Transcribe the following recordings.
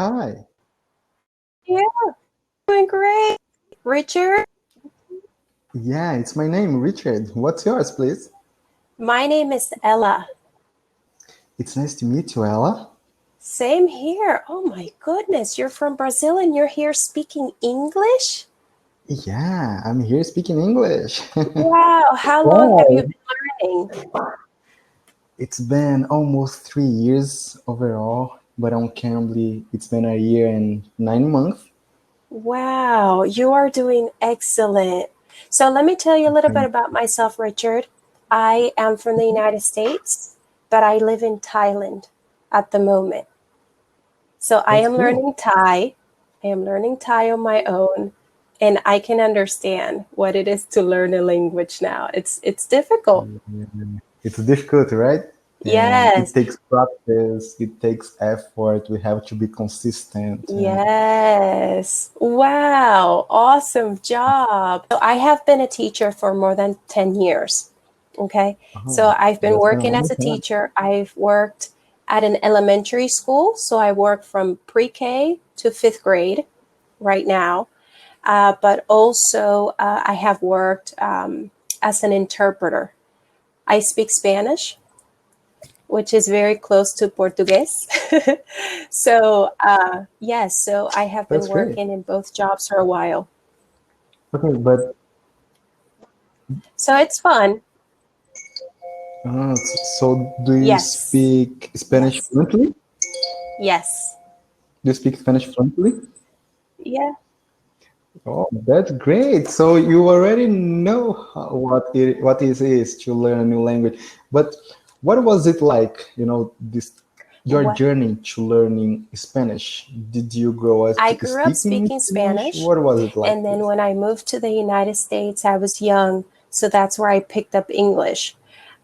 Hi. Yeah, doing great. Richard, Yeah, it's my name, Richard. What's yours, please? my name is Ella. It's nice to meet you, Ella. Same here. Oh my goodness, you're from Brazil and you're here speaking English? Yeah, I'm here speaking English. Wow, how long have you Wow. been learning? It's been almost 3 years overall, but on Cambly, it's been a year and 9 months. Wow, you are doing excellent. So let me tell you a little bit Thank about myself, Richard. I am from the United States, but I live in Thailand at the moment. So I That's am cool. learning Thai. I am learning Thai on my own, and I can understand what it is to learn a language now. It's difficult. Yeah. It's difficult, right? And it Yes. takes practice, it takes effort. We have to be consistent. And Yes. Wow. Awesome job. So I have been a teacher for more than 10 years. Okay. So oh, I've been that's been a working long as a time. teacher. I've worked at an elementary school. So I work from pre-K to fifth grade right now. But also, I have worked as an interpreter. I speak Spanish, which is very close to Portuguese. So, yes, so I have been That's great. working in both jobs for a while. Okay, but So it's fun. so do you Yes, speak Spanish yes, fluently? yes. Do you speak Spanish fluently? Yeah. Oh, that's great. So you already know what it is to learn a new language. But what was it like, this your What journey to learning Spanish? Did you grow up I grew up speaking speaking Spanish? Spanish, What was it like, and then please? when I moved to the United States, I was young, so that's where I picked up English.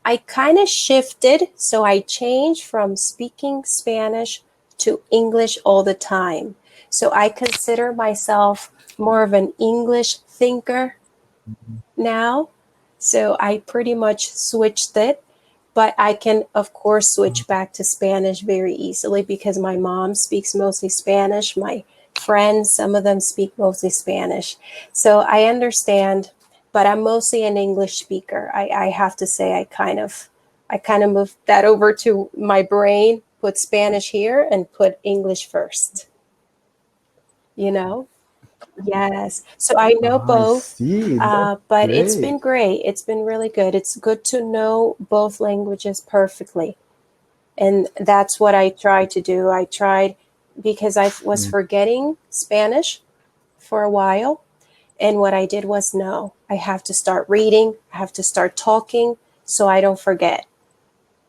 I kind of shifted, so I changed from speaking Spanish to English all the time. So I consider myself more of an English thinker now. So I pretty much switched it, but I can, of course, switch back to Spanish very easily because my mom speaks mostly Spanish. My friends, some of them speak mostly Spanish. So I understand, but I'm mostly an English speaker. I have to say I kind of moved that over to my brain, put Spanish here and put English first, you know? Yes. So I know I both, see. That's but it's been great. great. It's been really good. It's good to know both languages perfectly. And that's what I tried to do. I tried because I was Mm. forgetting Spanish for a while. And what I did was no, I have to start reading, I have to start talking so I don't forget.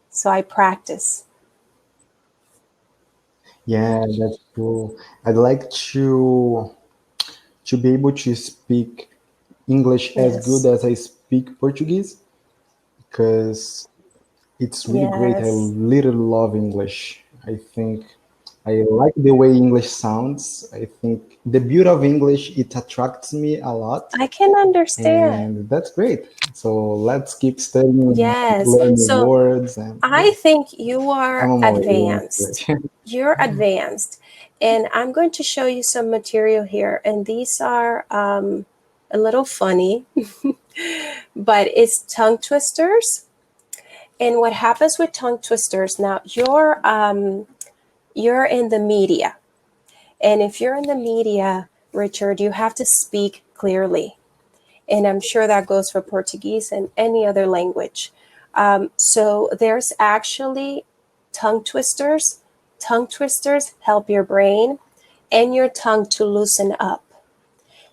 So I practice. Yeah, that's cool. I'd like to be able to speak English as good Yes. as I speak Portuguese because it's really great. I Yes. literally love English. I think I like the way English sounds. I think the beauty of English, it attracts me a lot, I can understand. and that's great. So let's keep studying, Yes. learning So words, and I yeah, think you I'm are on my way in advanced. English. You're advanced. And I'm going to show you some material here. And these are a little funny, but it's tongue twisters. And what happens with tongue twisters now, you're in the media. And if you're in the media, Richard, you have to speak clearly. And I'm sure that goes for Portuguese and any other language. So there's actually tongue twisters. Tongue twisters help your brain and your tongue to loosen up.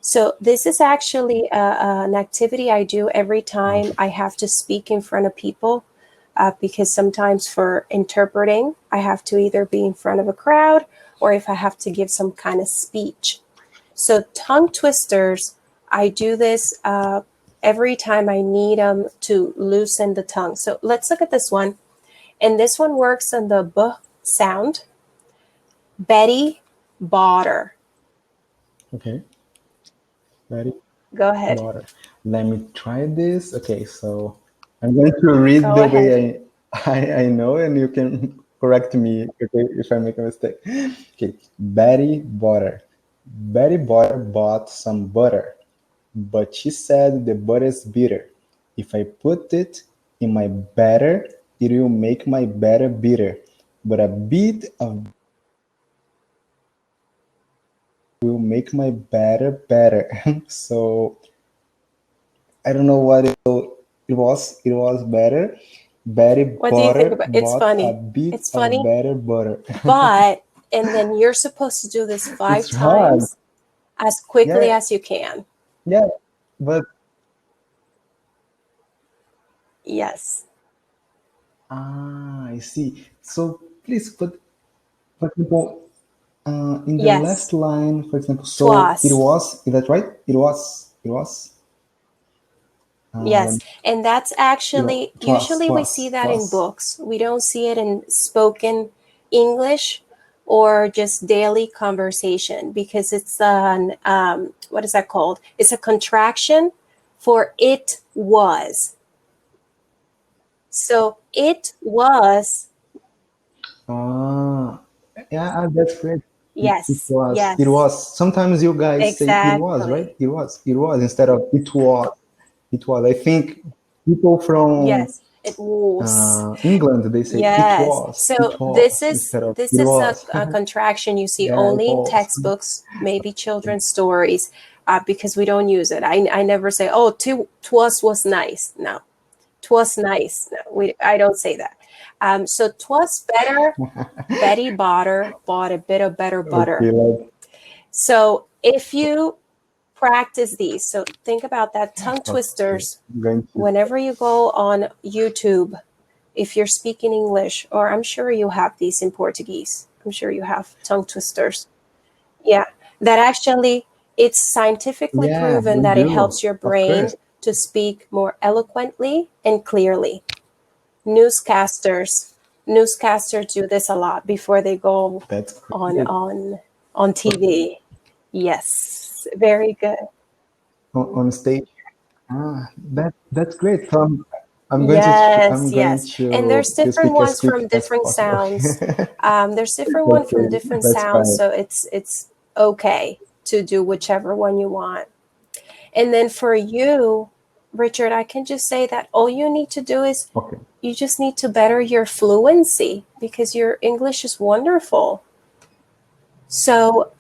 So this is actually an activity I do every time I have to speak in front of people, because sometimes for interpreting, I have to either be in front of a crowd or if I have to give some kind of speech. So tongue twisters, I do this every time I need to loosen the tongue. So let's look at this one. And this one works on the B sound. Betty Botter. Okay, ready? Go ahead. Water. Let me try this. Okay, so I'm going to read Go the ahead. way I know, and you can correct me, okay, if I make a mistake. Okay, Betty bought some butter, but she said the butter is bitter. If I put it in my batter, it will make my batter bitter. But a bit of will make my batter better. So I don't know what it was. It was better. Betty What do you think about? It's bought a funny. bit It's of funny, better butter. but and then you're supposed to do this 5 It's hard. times as quickly Yeah, as you can. yeah. But Yes. I see. So please put, for example, in the last Yes. line, for example, so it Twas. was, is that right? It was, Yes. And that's actually, usually we see that in twas. books. We don't see it in spoken English or just daily conversation because it's an, what is that called? It's a contraction for it was. So it was, Yeah, that's great. It yes, was, it yes, was. Sometimes you guys say it was, right? exactly. It was, instead of it was. It was. I think people from Yes, it was. England, they say Yes. it So was, instead of this it is was. a contraction you see Yeah, it only in was. textbooks, maybe children's stories, because we don't use it. I never say, "Oh, twas was nice." No, twas nice. No, I don't say that. So twas better. Betty bought a bit of better butter. Okay, like, So if you practice these, so think about that tongue okay, twisters. I'm going to, Whenever you go on YouTube, if you're speaking English, or I'm sure you have these in Portuguese, I'm sure you have tongue twisters. Yeah, that actually, it's scientifically yeah, proven we that it do, helps your of brain course. to speak more eloquently and clearly. Newscasters, newscasters do this a lot before they go That's on great. TV. Yes, very good. On stage. That's great. So Yes, I'm going yes. And there's to different speak as ones quick from as different possible. sounds. There's different one from Okay, different that's sounds, fine. so it's okay to do whichever one you want. And then for you, Richard, I can just say that all you need to do is Okay. you just need to better your fluency because your English is wonderful. So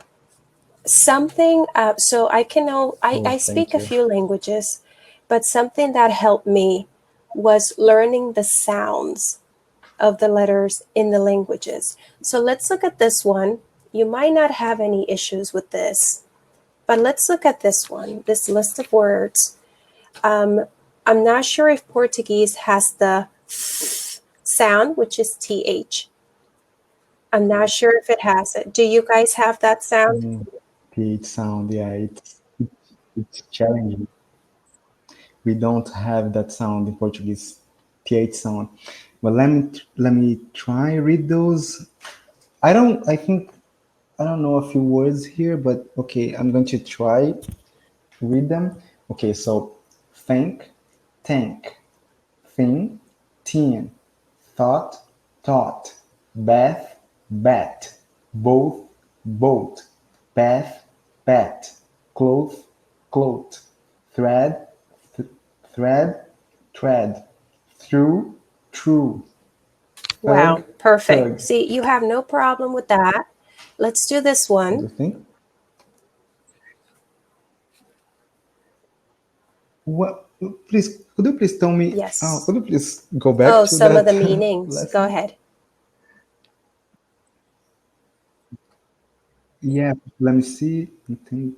something, so I can know, Oh, I speak thank a you. few languages, but something that helped me was learning the sounds of the letters in the languages. So let's look at this one. You might not have any issues with this, but let's look at this one, this list of words. I'm not sure if Portuguese has the sound, which is TH. I'm not sure if it has it. Do you guys have that sound? TH sound, yeah, it's challenging. We don't have that sound in Portuguese, TH sound. But let me try read those. I think I don't know a few words here, but okay, I'm going to try read them. Okay, so think, tank, thing, teen, thought, taught, bath, bat, both, boat, path, pat, cloth, cloth, thread, thread, tread, through, true, thug, Wow, perfect. thug. See, you have no problem with that. Let's do this What do one. you think? What? Please, could you please tell me? Yes. Could you please go back Oh, to some of that the meanings. Go lesson? ahead. Yeah, let me see. I think.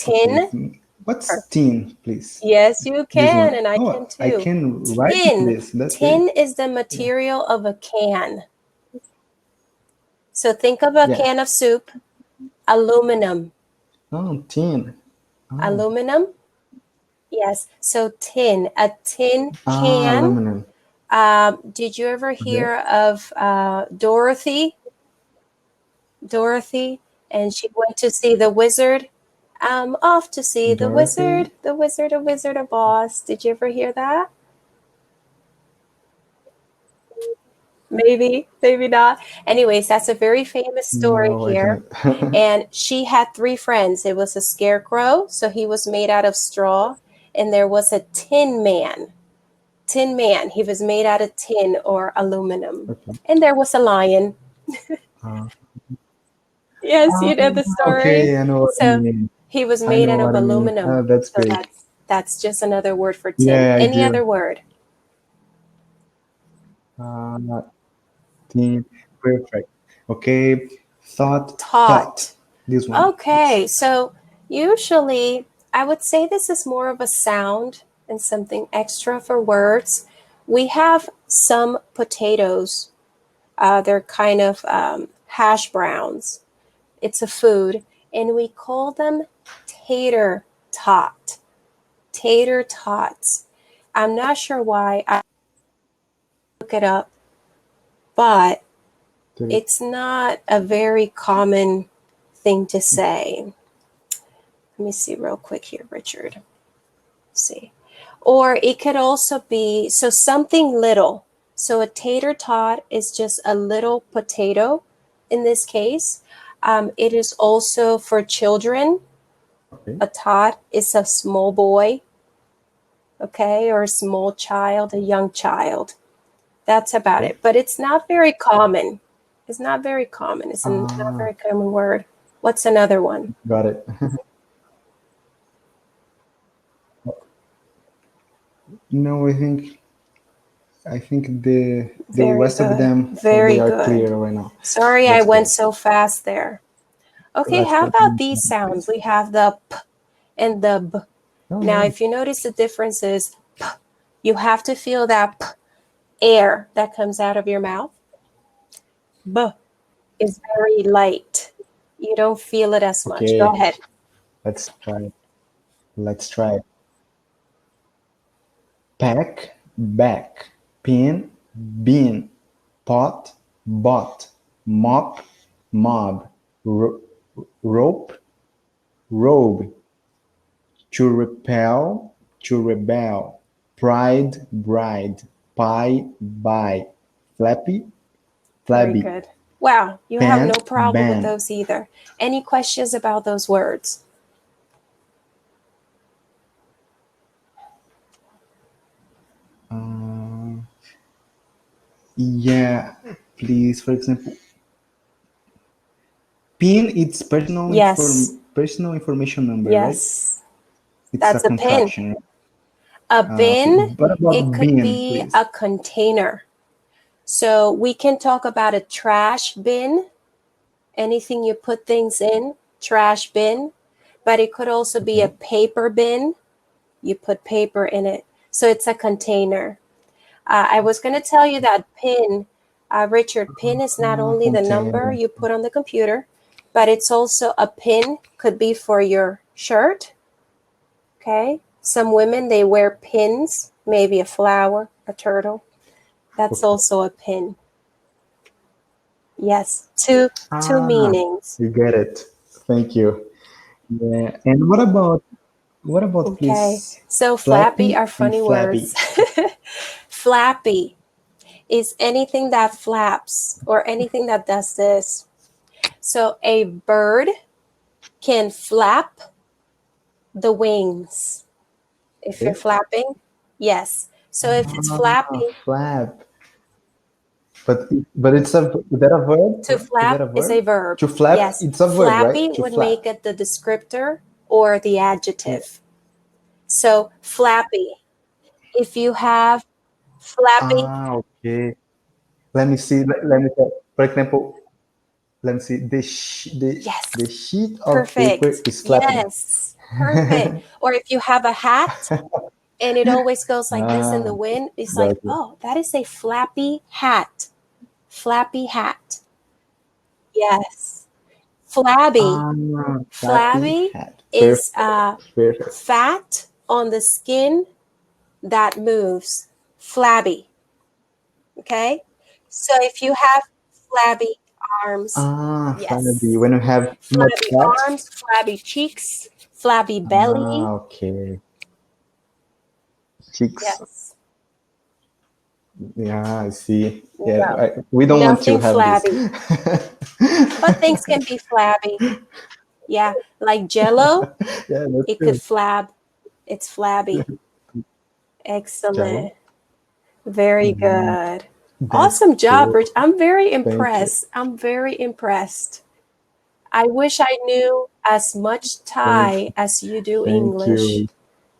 Okay, Tin. what's tin, please? Yes, you This can, one. and I can Oh, I too. can write Tin. this. That's great. Tin is the material of a can. So think of a Yeah. can of soup. Aluminum. Oh, tin. Oh, Aluminum. Yes. So tin. A tin can. aluminum. Did you ever Okay. hear of Dorothy? Dorothy, and she went to see the wizard. I'm off to see Dorothy. the Wizard of Oz. Did you ever hear that? Maybe, maybe not. Anyways, that's a very famous story No, I here. don't. And she had 3 friends. It was a scarecrow, so he was made out of straw. And there was a tin man. Tin man. He was made out of tin or aluminum. Okay. And there was a lion. Uh, Yes, you know the story. okay, I know what you So mean. he was I made know out of what I mean. aluminum. That's So great. that's just another word for tin. Yeah, I Any do. other word? Uh, Team, perfect. Okay, thought. Taught. This one, Okay, so usually I would say this is more of a sound and something extra for words. We have some potatoes. They're kind of hash browns. It's a food, and we call them tater tot. Tater tots. I'm not sure why. I look it up, but it's not a very common thing to say. Let me see real quick here, Richard. Let's see. Or it could also be, so something little. So a tater tot is just a little potato in this case. It is also for children. okay. A tot is a small boy, okay, or a small child, a young child. That's about it. But it's not very common. It's not very common. It's not a very common word. What's another one? Got it. No, I think the Very rest of good. them Very they are good. clear right now. Sorry, I That's went great. so fast there. Okay, That's how great. about these sounds? We have the p and the b. No, Now, no. if you notice the difference is p, you have to feel that p air that comes out of your mouth. B is very light. You don't feel it as much. Go Okay, ahead. let's try it. Let's try it. Pack, back, pin, bin, pot, bot, mop, mob, rope, robe, to repel, to rebel, pride, bride, pie, buy, flappy, Very flabby, good. Wow, you have no pan, problem with ban. those either. Any questions about those words? Yeah, please. For example, PIN. It's Yes. personal information number, right? Yes. It's a That's a pin. contraction. Right? A Okay. bin, What it about could bin, be please? a container. So we can talk about a trash bin, anything you put things in, trash bin, but it could also be a Okay. paper bin. You put paper in it. So it's a container. I was going to tell you that pin, Richard, pin is not only the number Container. you put on the computer, but it's also a pin, could be for your shirt. Okay. Some women, they wear pins, maybe a flower, a turtle. That's also a pin. Yes, two meanings. You get it. Thank you. Yeah. And what about Okay, please so flappy flappy are and funny flabby? words. Flappy is anything that flaps or anything that does this. So a bird can flap the wings. If you're Okay. flapping, yes. So if it's flapping, Flap. But it's a is that a verb? to Is that flap a is a verb? verb. To flap, Yes, it's a verb, flappy right? To would make flap. it the descriptor or the Yeah. adjective. So flappy. If you have flappy, Okay. Let me see. Let me see. For example, let me see. The yes, sheet of paper perfect. is flapping. Yes, perfect. Or if you have a hat and it always goes like this in Ah, the wind, it's like, got you. oh, that is a flappy hat. Flappy hat. Yes. Flabby. Flappy Flabby hat. is Perfect. Perfect. fat on the skin that moves. Flabby. Okay? So if you have flabby arms, Flabby. yes. When you have too much Flabby fat. arms, flabby cheeks, flabby belly. Okay. Cheeks. Yes. Yeah, I see. Yeah, No, we don't want to nothing have this. flabby. But things can be flabby. Yeah, like Jello, Yeah, that's it could true. flab. It's flabby. Jello. Excellent. Very Mm, good. that's Awesome job, cool. Rich. I'm very Thank you. impressed. I'm very impressed. I wish I knew as much Thank, Thai as you do thank English. you.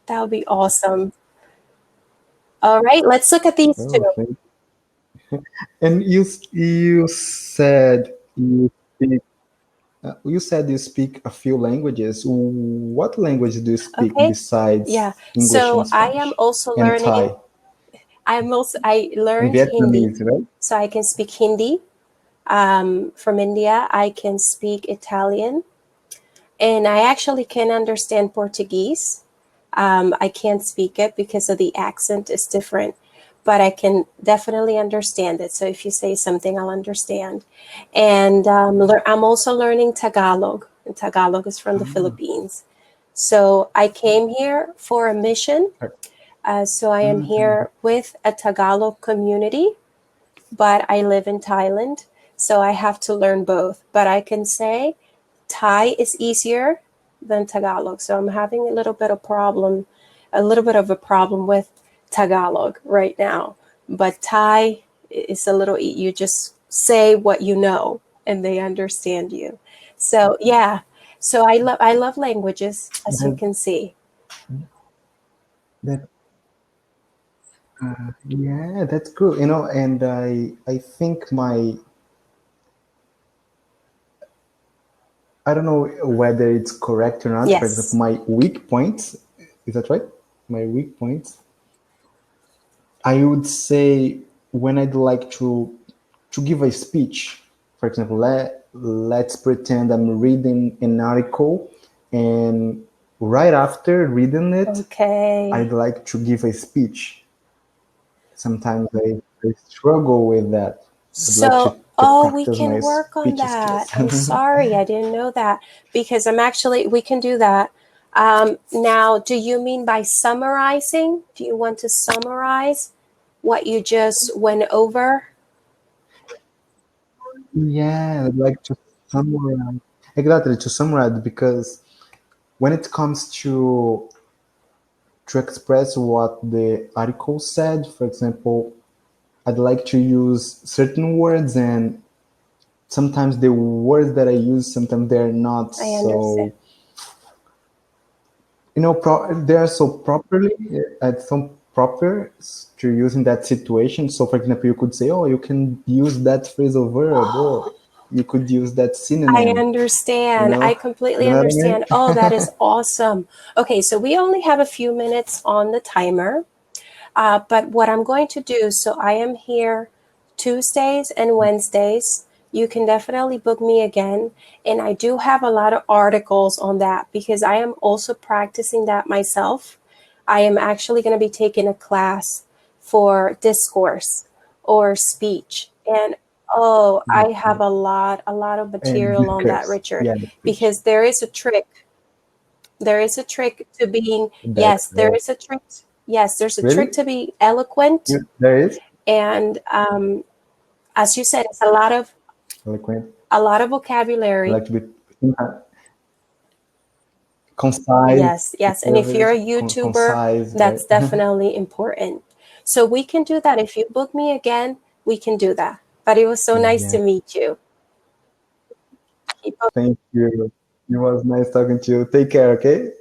That would be awesome. All right, let's look at these Oh, two. thank. And you said you speak a few languages. What language do you speak Okay. besides Yeah. English So and I am Spanish also and learning. Thai I and learned Hindi, Vietnamese, right? so I can speak Hindi. From India, I can speak Italian, and I actually can understand Portuguese. I can't speak it because of the accent is different, but I can definitely understand it. So if you say something, I'll understand. And I'm also learning Tagalog, and Tagalog is from the Ah, Philippines. So I came here for a mission. So I am mhm. here with a Tagalog community, but I live in Thailand. So I have to learn both. But I can say Thai is easier than Tagalog. So I'm having a little bit of a problem with Tagalog right now. But Thai is a little, you just say what you know and they understand you. So yeah. So I love languages, as you That, can see. that yeah, that's cool. You know, and I think I don't know whether it's correct or not. For example, Yes. my weak points, is that right? My weak points, I would say when I'd like to give a speech, for example, let's pretend I'm reading an article, and right after reading it, I'd Okay. like to give a speech. Sometimes I struggle with that. I'd like So, to oh, we practice my can work on speech that. skills. I'm sorry, I didn't know that because we can do that. Now, do you mean by summarizing? Do you want to summarize what you just went over? Yeah, I'd like to summarize. Exactly, to summarize, because when it comes to express what the article said, for example, I'd like to use certain words, and sometimes the words that I use, sometimes they're not I understand. so, they are so properly, so proper to use in that situation. So, for example, you could say, "Oh, you can use that phrasal verb," or you could use that I synonym. understand. I You completely know what I mean? understand. Oh, that is awesome. Okay, so we only have a few minutes on the timer. But what I'm going to do, so I am here Tuesdays and Wednesdays. You can definitely book me again. And I do have a lot of articles on that because I am also practicing that myself. I am actually going to be taking a class for discourse or speech. And oh, I have a lot of And material on that, discourse. Richard, Yeah, the speech. because there is a trick. There is a trick to being, That's yes, there right. is a trick. Yes, there's a trick Really? to be eloquent. There is And as you said, it's eloquent. a lot of I vocabulary. like to be concise. Yes, yes. And if you're a YouTuber, Concise, right? that's definitely important. So we can do that. If you book me again, we can do that. But it was so nice to Yeah. meet you. Keep up. Thank you. It was nice talking to you. Take care, okay?